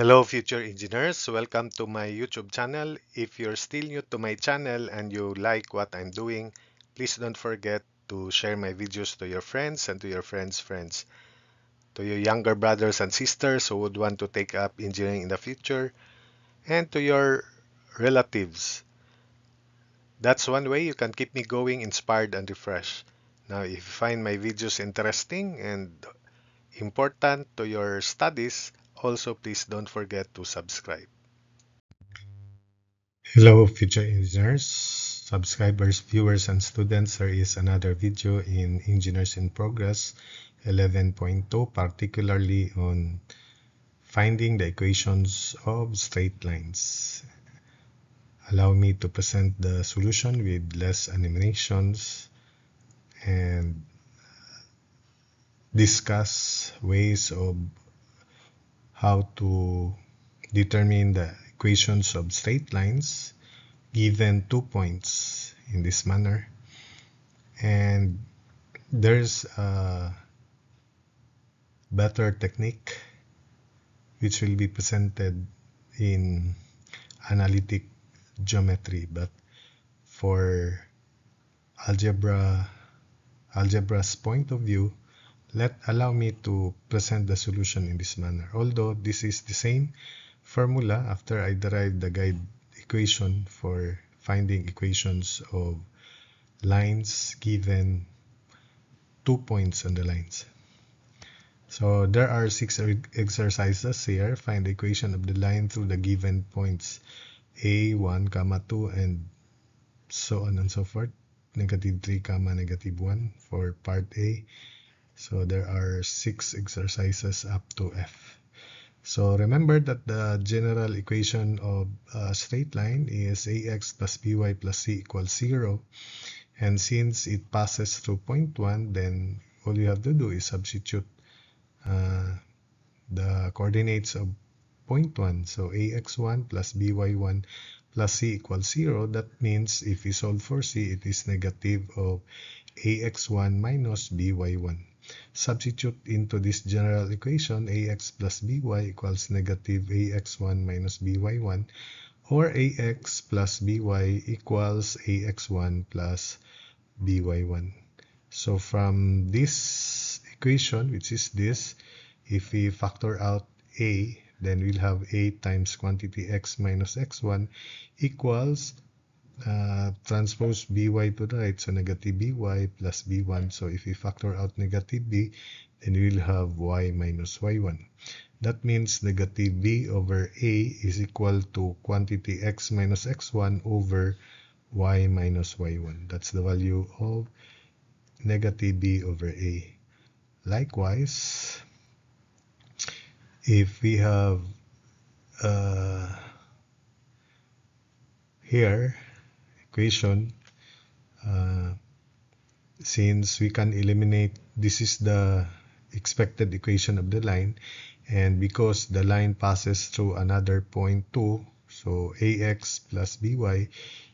Hello future engineers, welcome to my YouTube channel. If you're still new to my channel and you like what I'm doing, please don't forget to share my videos to your friends and to your friends' friends. To your younger brothers and sisters who would want to take up engineering in the future, and to your relatives. That's one way you can keep me going, inspired and refreshed. Now, if you find my videos interesting and important to your studies, also please don't forget to subscribe. Hello, future engineers, subscribers, viewers, and students. There is another video in Engineers in Progress 11.2, particularly on finding the equations of straight lines. Allow me to present the solution with less animations and discuss ways of how to determine the equations of straight lines given 2 points in this manner. And there's a better technique which will be presented in analytic geometry, but for algebra's point of view, allow me to present the solution in this manner. Although this is the same formula after I derived the guide equation for finding equations of lines given 2 points on the lines. So there are 6 exercises here. Find the equation of the line through the given points a, 1, comma 2, and so on and so forth. Negative 3, comma negative 1 for part A. So there are 6 exercises up to F. So remember that the general equation of a straight line is ax plus by plus c equals 0. And since it passes through point 1, then all you have to do is substitute the coordinates of point 1. So ax1 plus by1 plus c equals 0. That means if we solve for c, it is negative of ax1 minus by1. Substitute into this general equation, ax plus by equals negative ax1 minus by1, or ax plus by equals ax1 plus by1. So from this equation, which is this, if we factor out a, then we'll have a times quantity x minus x1 equals transpose by to the right, so negative by plus b1. So if we factor out negative b, then we'll have y minus y1. That means negative b over a is equal to quantity x minus x1 over y minus y1. That's the value of negative b over a. Likewise, if we have here equation, since we can eliminate, this is the expected equation of the line, and because the line passes through another point 2, so ax plus by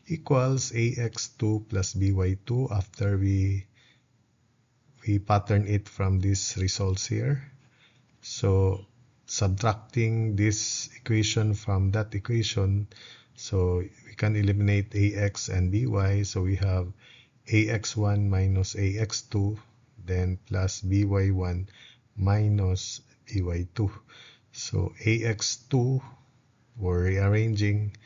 equals ax2 plus by2 after we pattern it from these results here. So subtracting this equation from that equation, so we can eliminate ax and by, so we have ax1 minus ax2, then plus by1 minus by2. So ax2, we're rearranging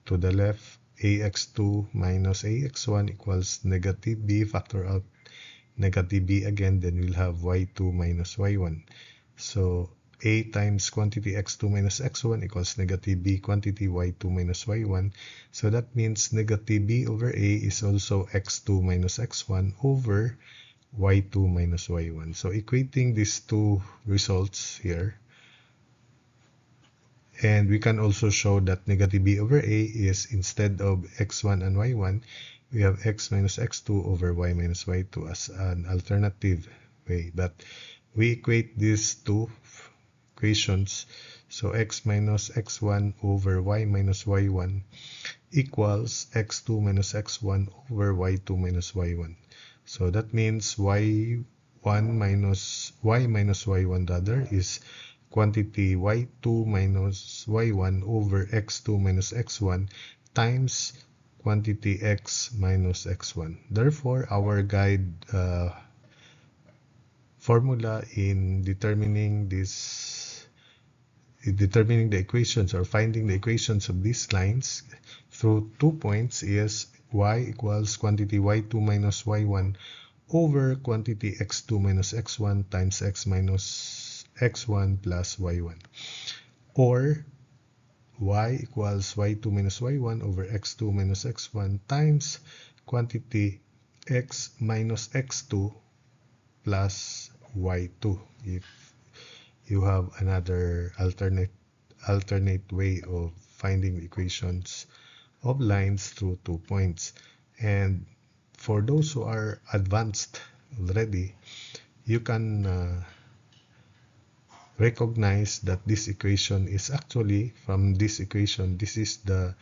to the left, ax2 minus ax1 equals negative b, factor out negative b again, then we'll have y2 minus y1. So a times quantity x2 minus x1 equals negative b quantity y2 minus y1. So that means negative b over a is also x2 minus x1 over y2 minus y1. So equating these two results here, and we can also show that negative b over a is, instead of x1 and y1, we have x minus x2 over y minus y2 as an alternative way. But we equate these two equations. So x minus x1 over y minus y1 equals x2 minus x1 over y2 minus y1. So that means y1 minus y minus y1 rather is quantity y2 minus y1 over x2 minus x1 times quantity x minus x1. Therefore, our guide formula in determining the equations or finding the equations of these lines through 2 points is y equals quantity y2 minus y1 over quantity x2 minus x1 times x minus x1 plus y1, or y equals y2 minus y1 over x2 minus x1 times quantity x minus x2 plus y2, if you have another alternate way of finding the equations of lines through 2 points. And for those who are advanced already, you can recognize that this equation is actually, from this equation, this is the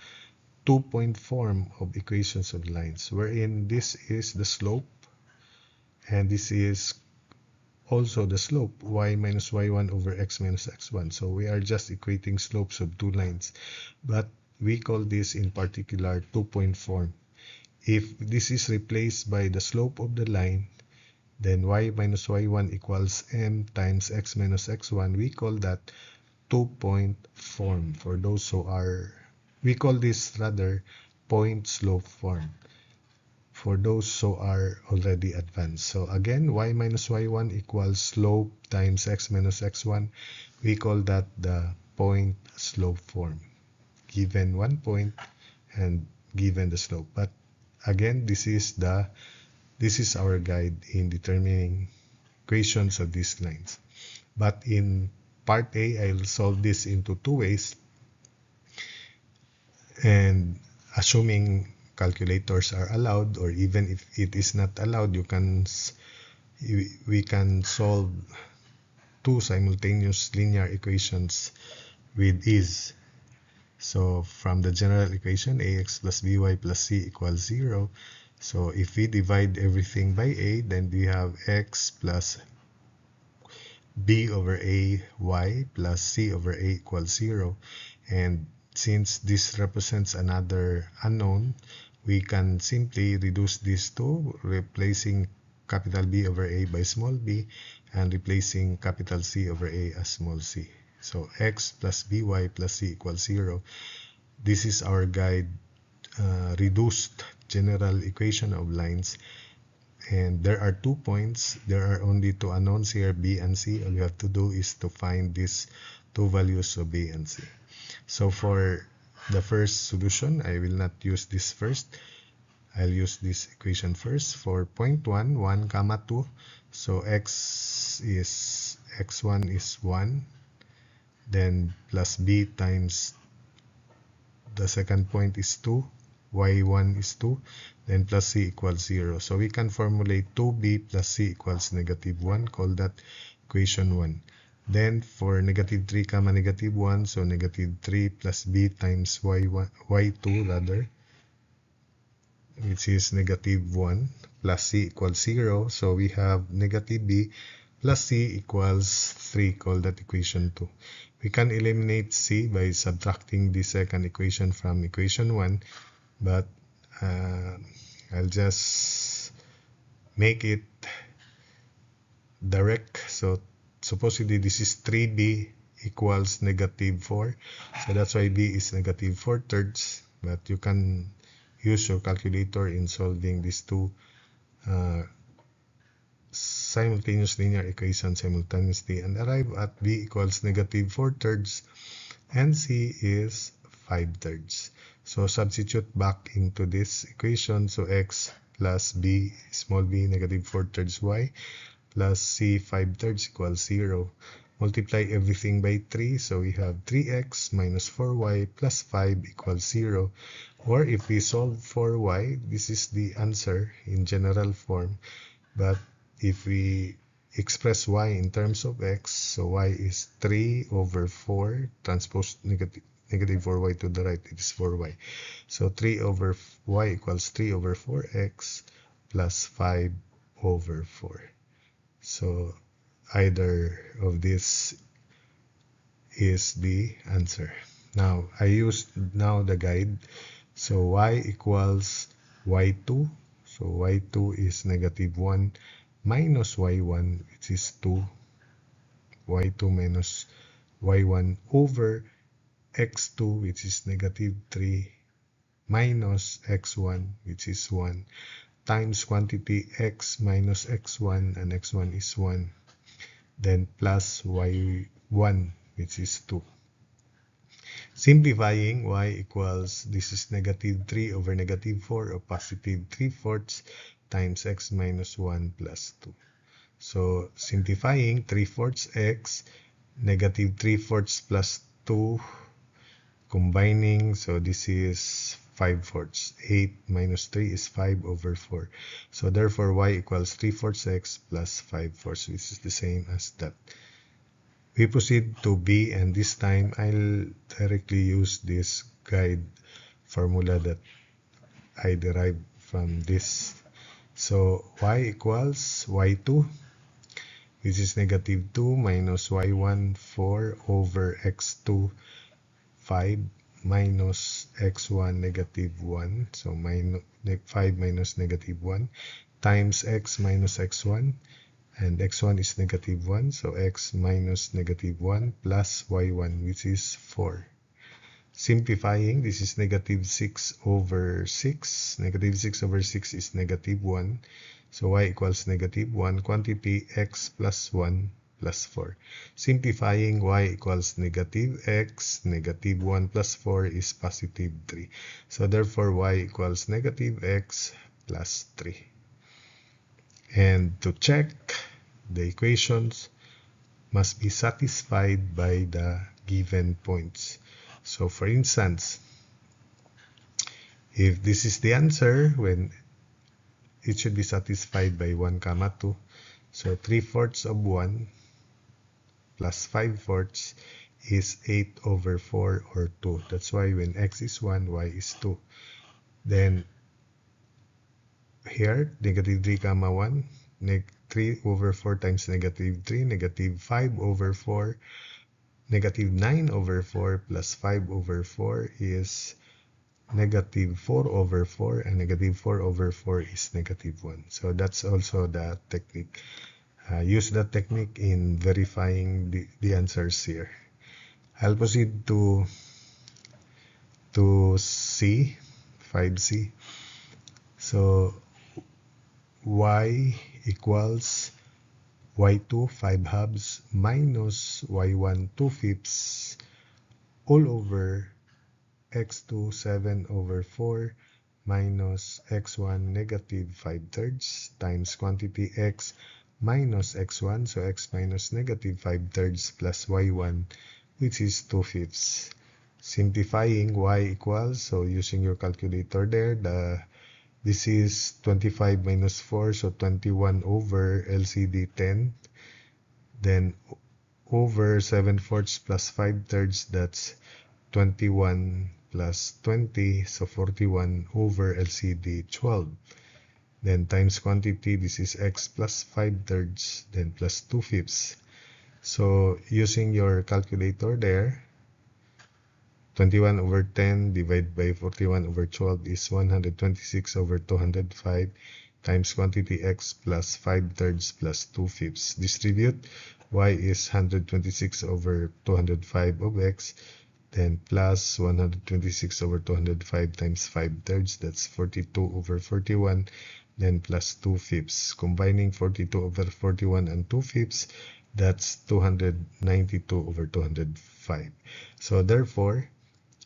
2-point form of equations of lines, wherein this is the slope and this is also the slope, y minus y1 over x minus x1. So we are just equating slopes of two lines, but we call this in particular 2-point form. If this is replaced by the slope of the line, then y minus y1 equals m times x minus x1. We call that 2-point form. For those who are, we call this rather point slope form for those who are already advanced. So again, y minus y1 equals slope times x minus x1. We call that the point slope form, given 1 point and given the slope. But again, this is our guide in determining equations of these lines. But in part A, I'll solve this into 2 ways, and assuming calculators are allowed, or even if it is not allowed, we can solve 2 simultaneous linear equations with ease. So from the general equation, ax plus by plus c equals 0. So if we divide everything by a, then we have x plus b over a y plus c over a equals 0. And since this represents another unknown, we can simply reduce these two, replacing capital B over a by small b and replacing capital C over a as small c. So x plus by plus c equals 0. This is our guide reduced general equation of lines. And there are 2 points. There are only 2 unknowns here, b and c. All you have to do is to find these 2 values of b and c. So for the first solution, I will not use this first. I'll use this equation first. For point 1, 1 comma 2. So x1 is 1. Then plus b times the second point is 2. y1 is 2, then plus c equals 0. So we can formulate 2b plus c equals negative 1, call that equation 1. Then for negative 3 comma negative 1, so negative 3 plus b times y2 rather, which is negative 1, plus c equals 0. So we have negative b plus c equals 3, call that equation 2. We can eliminate c by subtracting the second equation from equation 1. But I'll just make it direct. So supposedly this is 3b equals negative 4. So that's why b is negative 4/3. But you can use your calculator in solving these two simultaneous linear equations simultaneously and arrive at b equals negative 4/3 and c is 5/3. So substitute back into this equation. So x plus b small b negative 4/3 y plus c 5/3 equals 0. Multiply everything by 3. So we have 3x minus 4y plus 5 equals 0. Or if we solve for y, this is the answer in general form. But if we express y in terms of x, so y is 3 over 4, transpose negative 4y to the right, it is 4y. So 3 over y equals 3 over 4x plus 5 over 4. So either of these is the answer. Now, I used now the guide. So y equals y2. So y2 is negative 1 minus y1, which is 2. y2 minus y1 over x2, which is negative 3, minus x1, which is 1, times quantity x minus x1, and x1 is 1, then plus y1, which is 2. Simplifying, y equals, this is negative 3 over negative 4, or positive 3/4, times x minus 1 plus 2. So simplifying, 3/4 x, negative 3/4 plus 2, combining, so this is 5/4. 8 minus 3 is 5 over 4. So therefore y equals 3/4 x plus 5/4, which is the same as that. We proceed to B, and this time I'll directly use this guide formula that I derived from this. So y equals y2, which is negative 2, minus y1, 4 over x2, 5, minus x1, negative 1. So 5 minus negative 1, times x minus x1. And x1 is negative 1, so x minus negative 1 plus y1, which is 4. Simplifying, this is negative 6 over 6. Negative 6 over 6 is negative 1. So y equals negative 1, quantity x plus 1 plus 4. Simplifying, y equals negative x, negative 1 plus 4 is positive 3. So therefore y equals negative x plus 3. And to check, the equations must be satisfied by the given points. So for instance, if this is the answer, when it should be satisfied by 1, 2. So 3/4 of 1 plus 5/4 is 8 over 4, or 2. That's why when x is 1, y is 2. Then here, negative 3, 1, 3 over 4 times negative 3, negative 5 over 4, negative 9 over 4 plus 5 over 4 is negative 4 over 4, and negative 4 over 4 is negative 1. So that's also the technique. Use that technique in verifying the answers here. I'll proceed to C, 5C. So y equals y2, 5/2, minus y1, 2/5, all over x2, 7 over 4, minus x1, negative 5/3, times quantity x minus x1, so x minus negative 5/3 plus y1, which is 2/5. Simplifying, y equals, so using your calculator there, this is 25 minus 4, so 21 over LCD 10. Then over 7/4 plus 5/3, that's 21 plus 20, so 41 over LCD 12. Then times quantity, this is x plus 5/3, then plus 2/5. So using your calculator there, 21 over 10 divided by 41 over 12 is 126 over 205, times quantity x plus 5/3 plus 2/5. Distribute, y is 126 over 205 of x, then plus 126 over 205 times 5/3, that's 42 over 41, then plus 2/5. Combining 42 over 41 and 2/5, that's 292 over 205. So therefore,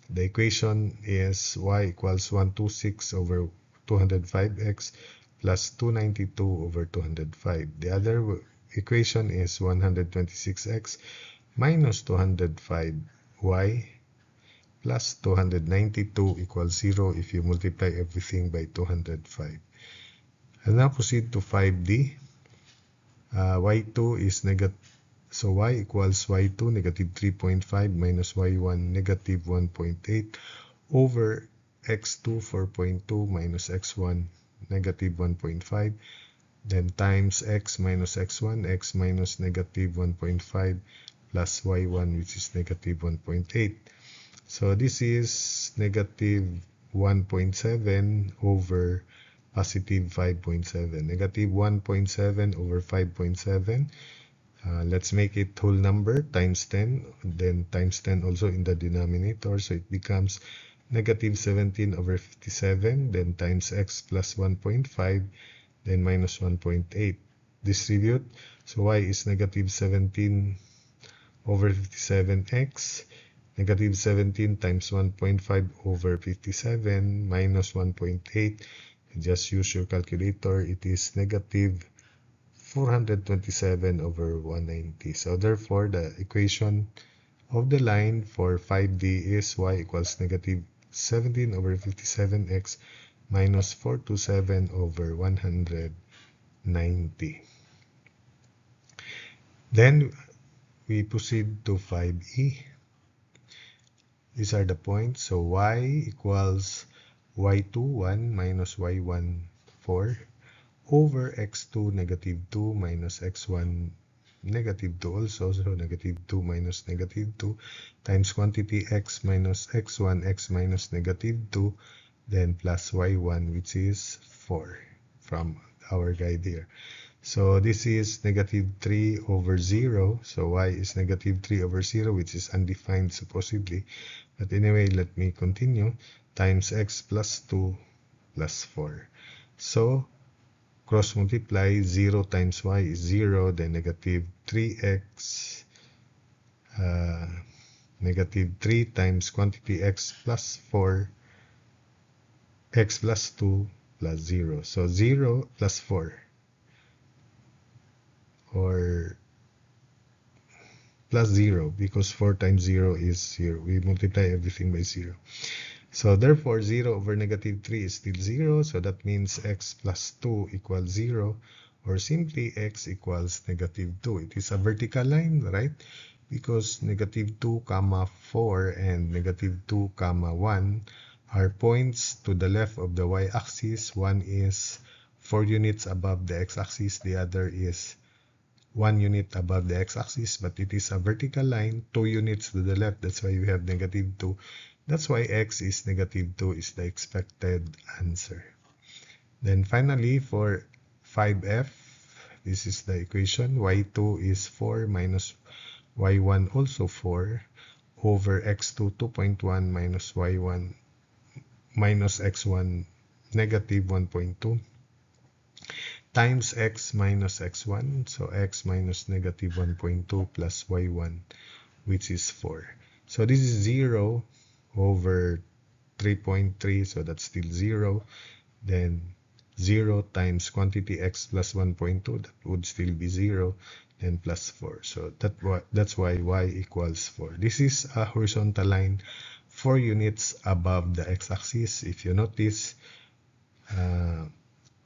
the equation is y equals 126 over 205x plus 292 over 205. The other equation is 126x minus 205y plus 292 equals 0 if you multiply everything by 205. I'll now proceed to 5D. Y2 is negative. So y equals y2, negative 3.5, minus y1, negative 1.8, over x2, 4.2, minus x1, negative 1.5, then times x minus x1, x minus negative 1.5, plus y1, which is negative 1.8. So this is negative 1.7 over positive 5.7. Negative 1.7 over 5.7. Let's make it whole number times 10, then times 10 also in the denominator, so it becomes negative 17 over 57, then times x plus 1.5, then minus 1.8. Distribute, so y is negative 17 over 57x, negative 17 times 1.5 over 57 minus 1.8. Just use your calculator, it is negative 427 over 190. So therefore, the equation of the line for 5D is y equals negative 17 over 57x minus 427 over 190. Then we proceed to 5E. These are the points. So y equals y2 1 minus y1 4 over x2 negative 2 minus x1 negative 2 also, so negative 2 minus negative 2 times quantity x minus x1 x minus negative 2, then plus y1, which is 4 from our guide here. So this is negative 3 over 0, so y is negative 3 over 0, which is undefined supposedly, but anyway, let me continue, times x plus 2 plus 4. So cross multiply, 0 times y is 0, then negative 3x, negative 3 times quantity x plus 4, x plus 2 plus 0. So 0 plus 4, or plus 0, because 4 times 0 is 0. We multiply everything by 0. So therefore, 0 over negative 3 is still 0. So that means x plus 2 equals 0, or simply x equals negative 2. It is a vertical line, right? Because negative 2, 4 and negative 2, 1 are points to the left of the y-axis. One is 4 units above the x-axis. The other is 1 unit above the x-axis, but it is a vertical line, 2 units to the left. That's why we have negative 2. That's why x is negative 2 is the expected answer. Then finally, for 5f, this is the equation. y2 is 4 minus y1 also 4 over x2 2.1 minus y1 minus x1 negative 1.2 times x minus x1, so x minus negative 1.2 plus y1, which is 4. So this is 0 over 3.3, so that's still 0. Then 0 times quantity x plus 1.2, that would still be 0, then plus 4. So that's why y equals 4. This is a horizontal line 4 units above the x-axis. If you notice,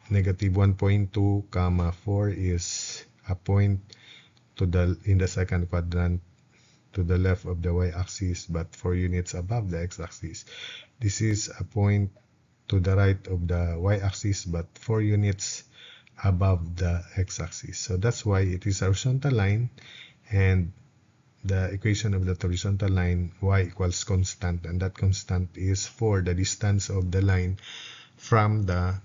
negative 1.2, 4 is a point in the second quadrant to the left of the y-axis, but 4 units above the x-axis. This is a point to the right of the y-axis, but 4 units above the x-axis. So that's why it is a horizontal line, and the equation of the horizontal line, y equals constant, and that constant is 4, the distance of the line from the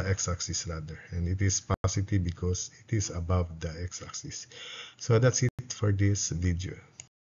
x-axis rather, and it is positive because it is above the x-axis. So that's it for this video.